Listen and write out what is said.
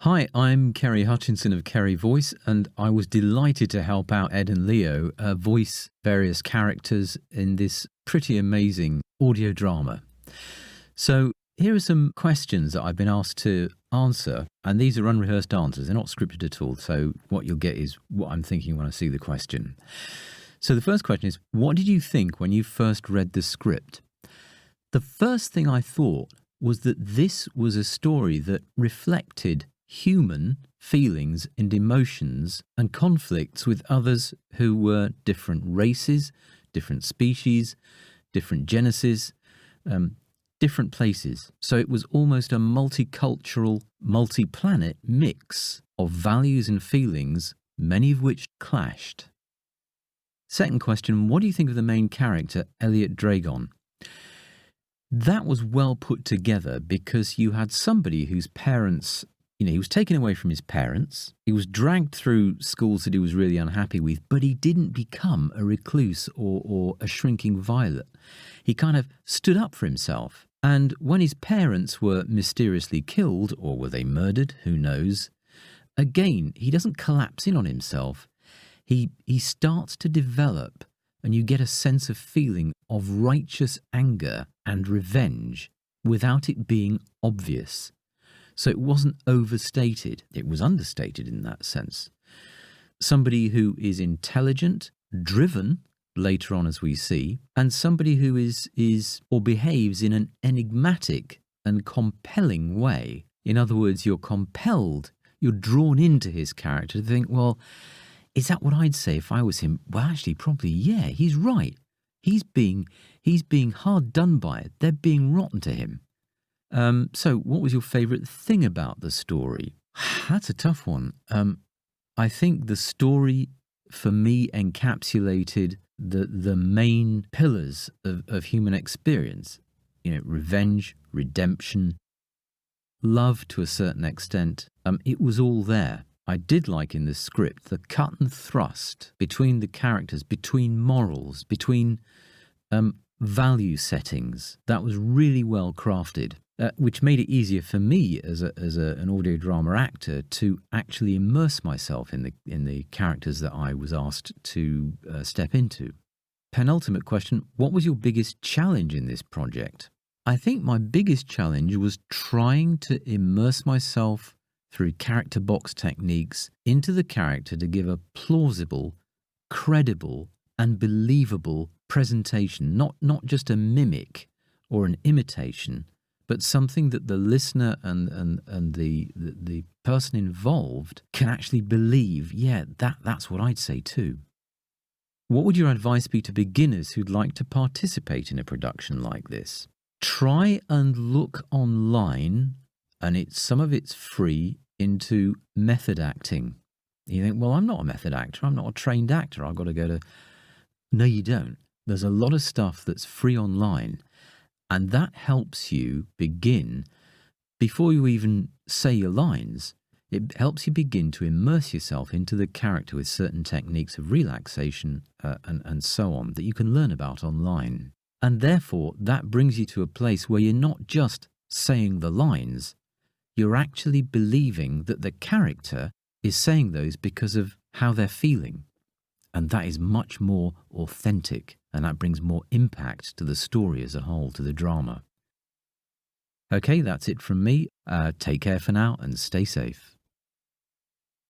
Hi, I'm Kerry Hutchinson of Kerry Voice, and I was delighted to help out Ed and Leo voice various characters in this pretty amazing audio drama. So here are some questions that I've been asked to answer, and these are unrehearsed answers. They're not scripted at all, so what you'll get is what I'm thinking when I see the question. So the first question is, what did you think when you first read the script? The first thing I thought was that this was a story that reflected human feelings and emotions and conflicts with others who were different races, different species, different genesis, different places. So it was almost a multicultural, multi-planet mix of values and feelings, many of which clashed. Second question, what do you think of the main character, Elliot Dragon? That was well put together because you had somebody whose parents, he was taken away from his parents. He was dragged through schools that he was really unhappy with, but he didn't become a recluse or a shrinking violet. He kind of stood up for himself. And when his parents were mysteriously killed, or were they murdered, who knows, again, he doesn't collapse in on himself. He starts to develop, and you get a sense of feeling of righteous anger and revenge without it being obvious. So it wasn't overstated. It was understated in that sense. Somebody who is intelligent, driven, later on as we see, and somebody who is or behaves in an enigmatic and compelling way. In other words, you're compelled, you're drawn into his character to think, well, is that what I'd say if I was him? Well, actually, probably, yeah, he's right. He's being hard done by it. They're being rotten to him. So what was your favourite thing about the story? That's a tough one. I think the story, for me, encapsulated the main pillars of human experience. Revenge, redemption, love to a certain extent. It was all there. I did like in the script the cut and thrust between the characters, between morals, between value settings. That was really well crafted. Which made it easier for me as an audio drama actor to actually immerse myself in the characters that I was asked to step into. Penultimate question, what was your biggest challenge in this project? I think my biggest challenge was trying to immerse myself through character box techniques into the character to give a plausible, credible, and believable presentation, not just a mimic or an imitation, but something that the listener and the person involved can actually believe, yeah, that's what I'd say too. What would your advice be to beginners who'd like to participate in a production like this? Try and look online, and some of it's free, into method acting. You think, well, I'm not a method actor. I'm not a trained actor. I've got to go to... No, you don't. There's a lot of stuff that's free online. And that helps you begin, before you even say your lines, it helps you begin to immerse yourself into the character with certain techniques of relaxation and so on that you can learn about online. And therefore, that brings you to a place where you're not just saying the lines, you're actually believing that the character is saying those because of how they're feeling. And that is much more authentic, and that brings more impact to the story as a whole, to the drama. Okay, that's it from me. Take care for now and stay safe.